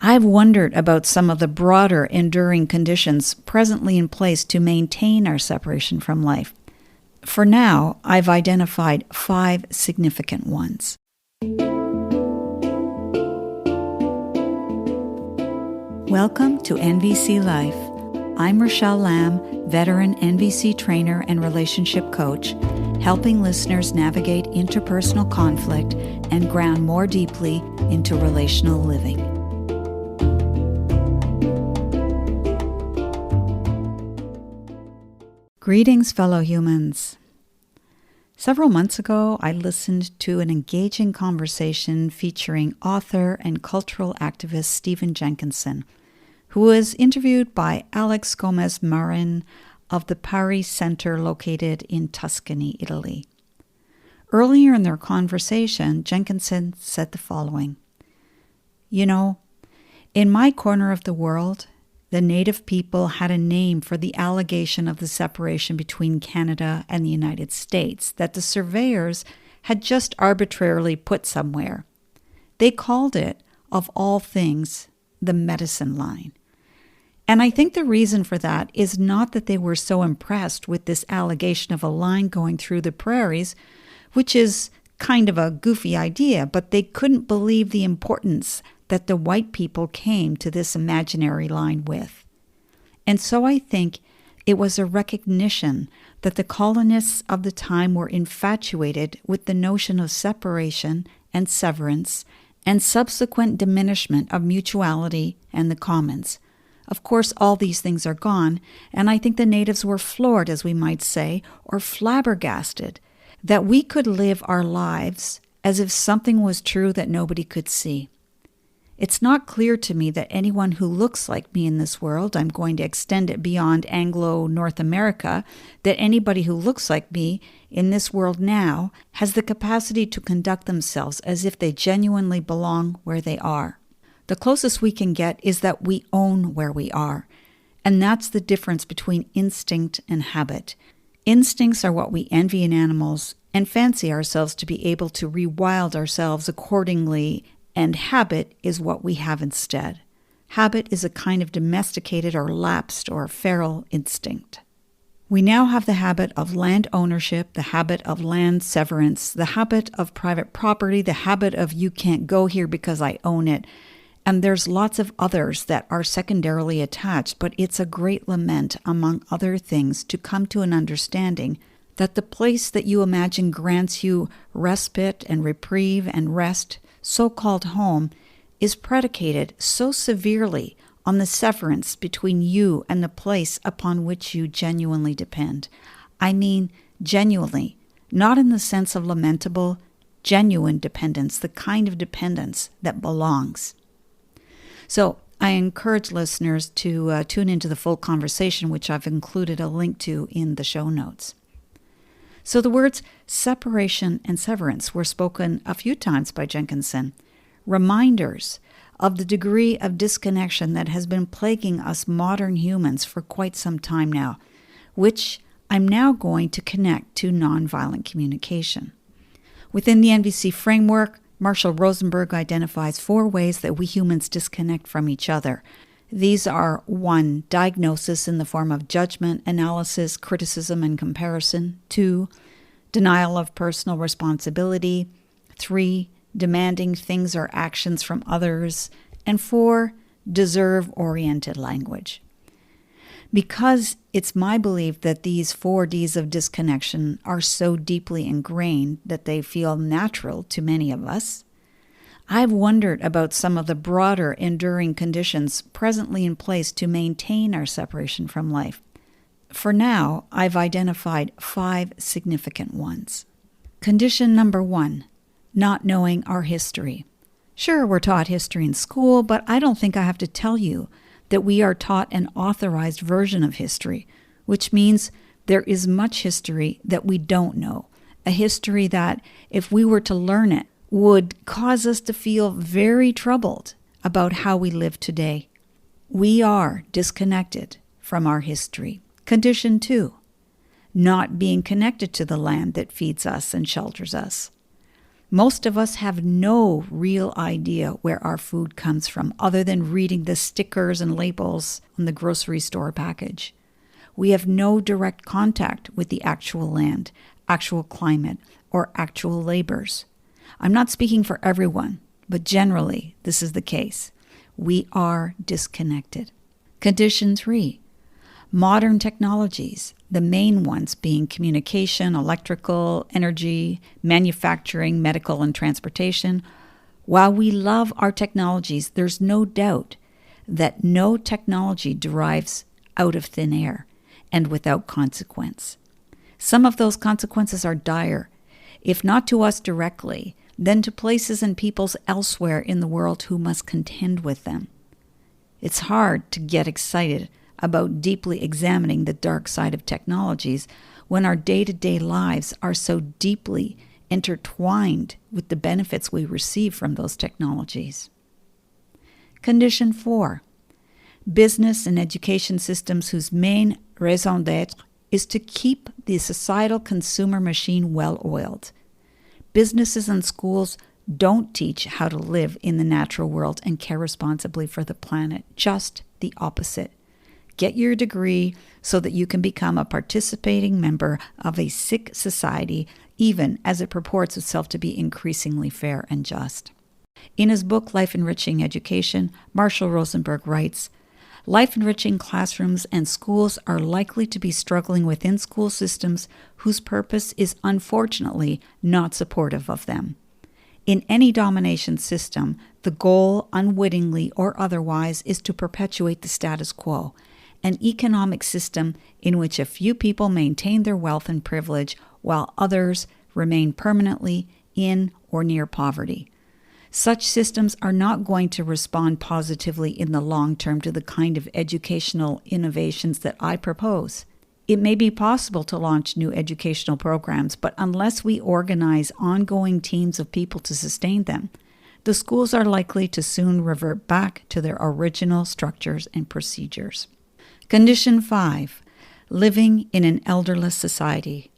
I've wondered about some of the broader enduring conditions presently in place to maintain our separation from life. For now, I've identified 5 significant ones. Welcome to NVC Life. I'm Rachelle Lamb, veteran NVC trainer and relationship coach, helping listeners navigate interpersonal conflict and ground more deeply into relational living. Greetings, fellow humans. Several months ago, I listened to an engaging conversation featuring author and cultural activist Stephen Jenkinson, who was interviewed by Alex Gomez-Marin of the Pari Center located in Tuscany, Italy. Earlier in their conversation, Jenkinson said the following: "You know, in my corner of the world, the Native people had a name for the allegation of the separation between Canada and the United States that the surveyors had just arbitrarily put somewhere. They called it, of all things, the medicine line. And I think the reason for that is not that they were so impressed with this allegation of a line going through the prairies, which is kind of a goofy idea, but they couldn't believe the importance that the white people came to this imaginary line with. And so I think it was a recognition that the colonists of the time were infatuated with the notion of separation and severance and subsequent diminishment of mutuality and the commons. Of course, all these things are gone, and I think the natives were floored, as we might say, or flabbergasted, that we could live our lives as if something was true that nobody could see. It's not clear to me that anyone who looks like me in this world, I'm going to extend it beyond Anglo-North America, that anybody who looks like me in this world now has the capacity to conduct themselves as if they genuinely belong where they are. The closest we can get is that we own where we are, and that's the difference between instinct and habit. Instincts are what we envy in animals and fancy ourselves to be able to rewild ourselves accordingly, and habit is what we have instead. Habit is a kind of domesticated or lapsed or feral instinct. We now have the habit of land ownership, the habit of land severance, the habit of private property, the habit of you can't go here because I own it. And there's lots of others that are secondarily attached, but it's a great lament, among other things, to come to an understanding that the place that you imagine grants you respite and reprieve and rest, so-called home, is predicated so severely on the severance between you and the place upon which you genuinely depend. I mean genuinely, not in the sense of lamentable, genuine dependence, the kind of dependence that belongs. So I encourage listeners to tune into the full conversation, which I've included a link to in the show notes. So the words separation and severance were spoken a few times by Jenkinson, reminders of the degree of disconnection that has been plaguing us modern humans for quite some time now, which I'm now going to connect to nonviolent communication. Within the NVC framework, Marshall Rosenberg identifies 4 ways that we humans disconnect from each other. These are 1, diagnosis in the form of judgment, analysis, criticism, and comparison. 2, denial of personal responsibility. 3, demanding things or actions from others. And 4, deserve-oriented language. Because it's my belief that these 4 Ds of disconnection are so deeply ingrained that they feel natural to many of us, I've wondered about some of the broader enduring conditions presently in place to maintain our separation from life. For now, I've identified 5 significant ones. Condition number 1, not knowing our history. Sure, we're taught history in school, but I don't think I have to tell you that we are taught an authorized version of history, which means there is much history that we don't know, a history that, if we were to learn it, would cause us to feel very troubled about how we live today. We are disconnected from our history. Condition 2, not being connected to the land that feeds us and shelters us. Most of us have no real idea where our food comes from other than reading the stickers and labels on the grocery store package. We have no direct contact with the actual land, actual climate, or actual labors. I'm not speaking for everyone, but generally this is the case. We are disconnected. Condition 3. Modern technologies, the main ones being communication, electrical, energy, manufacturing, medical, and transportation. While we love our technologies, there's no doubt that no technology derives out of thin air and without consequence. Some of those consequences are dire, if not to us directly, then to places and peoples elsewhere in the world who must contend with them. It's hard to get excited about deeply examining the dark side of technologies when our day-to-day lives are so deeply intertwined with the benefits we receive from those technologies. Condition 4. Business and education systems whose main raison d'être is to keep the societal consumer machine well-oiled. Businesses and schools don't teach how to live in the natural world and care responsibly for the planet, just the opposite. Get your degree so that you can become a participating member of a sick society, even as it purports itself to be increasingly fair and just. In his book, Life Enriching Education, Marshall Rosenberg writes, life-enriching classrooms and schools are likely to be struggling within school systems whose purpose is unfortunately not supportive of them. In any domination system, the goal, unwittingly or otherwise, is to perpetuate the status quo, an economic system in which a few people maintain their wealth and privilege while others remain permanently in or near poverty. Such systems are not going to respond positively in the long term to the kind of educational innovations that I propose. It may be possible to launch new educational programs, but unless we organize ongoing teams of people to sustain them, the schools are likely to soon revert back to their original structures and procedures. Condition 5. Living in an elderless society.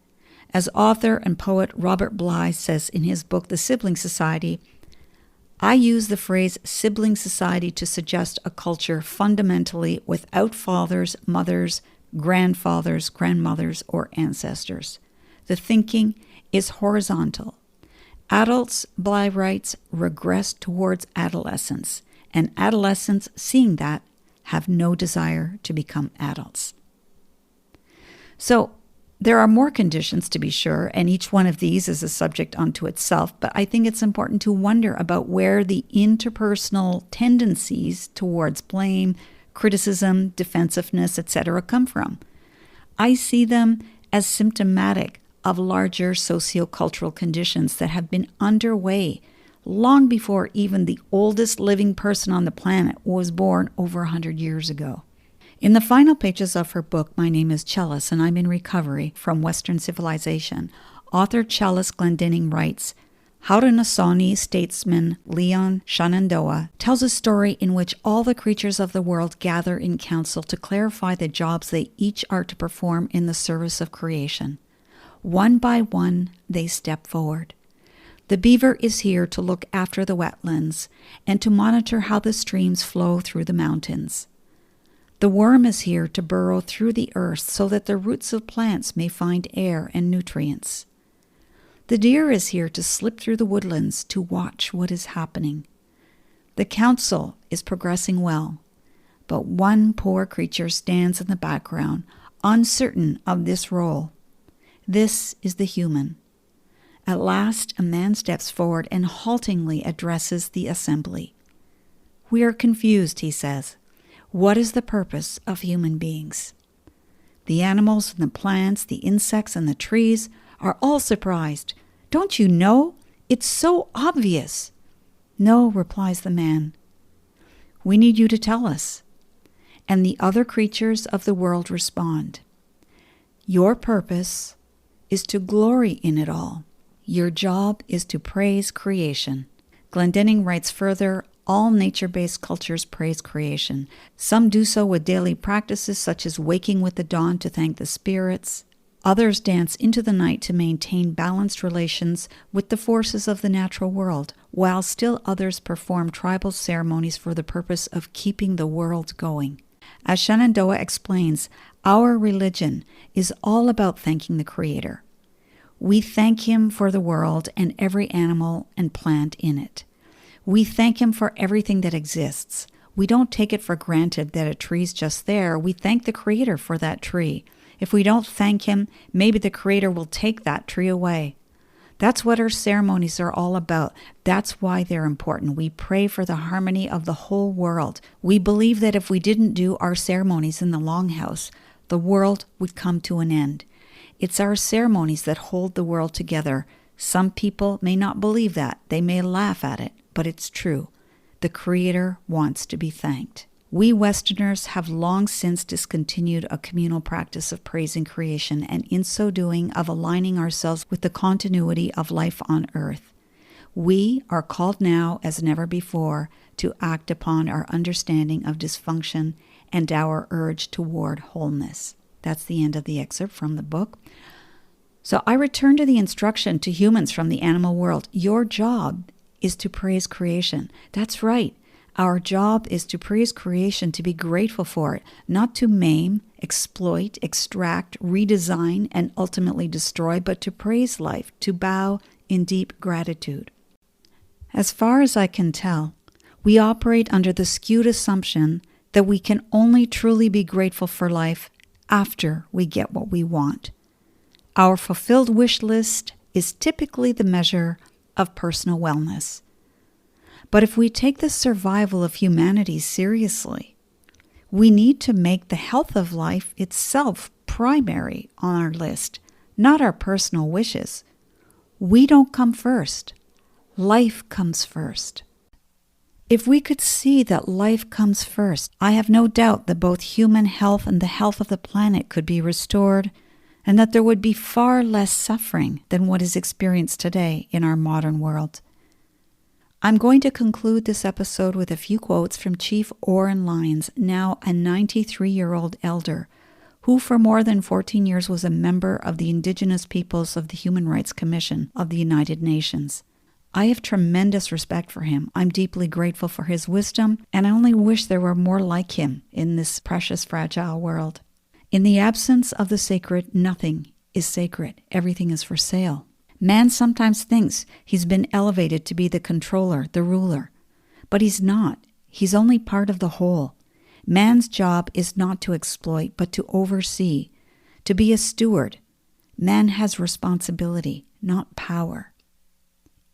As author and poet Robert Bly says in his book, The Sibling Society, I use the phrase sibling society to suggest a culture fundamentally without fathers, mothers, grandfathers, grandmothers, or ancestors. The thinking is horizontal. Adults, Bly writes, regress towards adolescence, and adolescents, seeing that, have no desire to become adults. So, there are more conditions to be sure, and each one of these is a subject unto itself, but I think it's important to wonder about where the interpersonal tendencies towards blame, criticism, defensiveness, etc. come from. I see them as symptomatic of larger sociocultural conditions that have been underway long before even the oldest living person on the planet was born over 100 years ago. In the final pages of her book, My Name is Chellis, and I'm in Recovery from Western Civilization, author Chellis Glendinning writes, Haudenosaunee statesman Leon Shenandoah tells a story in which all the creatures of the world gather in council to clarify the jobs they each are to perform in the service of creation. One by one, they step forward. The beaver is here to look after the wetlands and to monitor how the streams flow through the mountains. The worm is here to burrow through the earth so that the roots of plants may find air and nutrients. The deer is here to slip through the woodlands to watch what is happening. The council is progressing well, but one poor creature stands in the background, uncertain of this role. This is the human. At last, a man steps forward and haltingly addresses the assembly. We are confused, he says. What is the purpose of human beings? The animals and the plants, the insects and the trees are all surprised. Don't you know? It's so obvious. No, replies the man. We need you to tell us. And the other creatures of the world respond. Your purpose is to glory in it all. Your job is to praise creation. Glendinning writes further, all nature-based cultures praise creation. Some do so with daily practices such as waking with the dawn to thank the spirits. Others dance into the night to maintain balanced relations with the forces of the natural world, while still others perform tribal ceremonies for the purpose of keeping the world going. As Shenandoah explains, our religion is all about thanking the Creator. We thank Him for the world and every animal and plant in it. We thank Him for everything that exists. We don't take it for granted that a tree's just there. We thank the Creator for that tree. If we don't thank Him, maybe the Creator will take that tree away. That's what our ceremonies are all about. That's why they're important. We pray for the harmony of the whole world. We believe that if we didn't do our ceremonies in the Longhouse, the world would come to an end. It's our ceremonies that hold the world together. Some people may not believe that. They may laugh at it, but it's true. The Creator wants to be thanked. We Westerners have long since discontinued a communal practice of praising creation, and in so doing of aligning ourselves with the continuity of life on earth. We are called now, as never before, to act upon our understanding of dysfunction and our urge toward wholeness. That's the end of the excerpt from the book. So I return to the instruction to humans from the animal world. Your job is to praise creation. That's right. Our job is to praise creation, to be grateful for it, not to maim, exploit, extract, redesign, and ultimately destroy, but to praise life, to bow in deep gratitude. As far as I can tell, we operate under the skewed assumption that we can only truly be grateful for life after we get what we want. Our fulfilled wish list is typically the measure of personal wellness. But if we take the survival of humanity seriously, we need to make the health of life itself primary on our list, not our personal wishes. We don't come first. Life comes first. If we could see that life comes first, I have no doubt that both human health and the health of the planet could be restored, and that there would be far less suffering than what is experienced today in our modern world. I'm going to conclude this episode with a few quotes from Chief Oren Lyons, now a 93-year-old elder, who for more than 14 years was a member of the Indigenous Peoples of the Human Rights Commission of the United Nations. I have tremendous respect for him. I'm deeply grateful for his wisdom, and I only wish there were more like him in this precious, fragile world. In the absence of the sacred, nothing is sacred. Everything is for sale. Man sometimes thinks he's been elevated to be the controller, the ruler. But he's not. He's only part of the whole. Man's job is not to exploit, but to oversee, to be a steward. Man has responsibility, not power.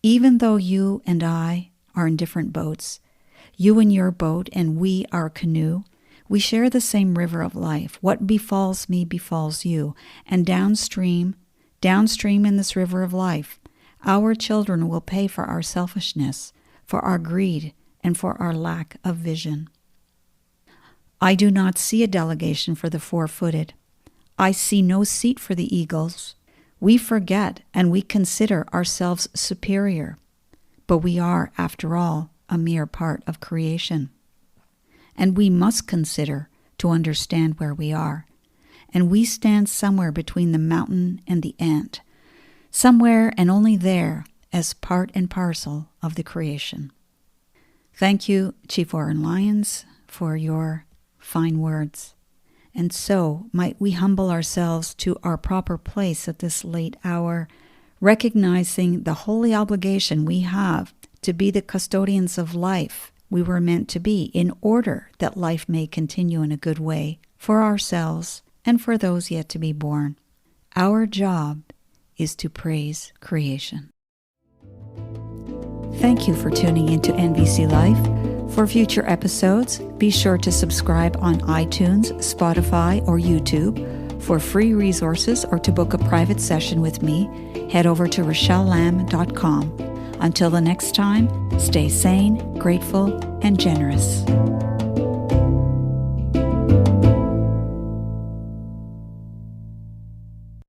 Even though you and I are in different boats, you in your boat and we our canoe, we share the same river of life. What befalls me befalls you, and downstream in this river of life, our children will pay for our selfishness, for our greed, and for our lack of vision. I do not see a delegation for the four-footed. I see no seat for the eagles. We forget and we consider ourselves superior, but we are, after all, a mere part of creation. And we must consider to understand where we are. And we stand somewhere between the mountain and the ant, somewhere and only there as part and parcel of the creation. Thank you, Chief Oren Lyons, for your fine words. And so might we humble ourselves to our proper place at this late hour, recognizing the holy obligation we have to be the custodians of life we were meant to be, in order that life may continue in a good way for ourselves and for those yet to be born. Our job is to praise creation. Thank you for tuning into NVC Life. For future episodes, be sure to subscribe on iTunes, Spotify, or YouTube. For free resources or to book a private session with me, head over to RachelleLamb.com. Until the next time, stay sane, grateful, and generous.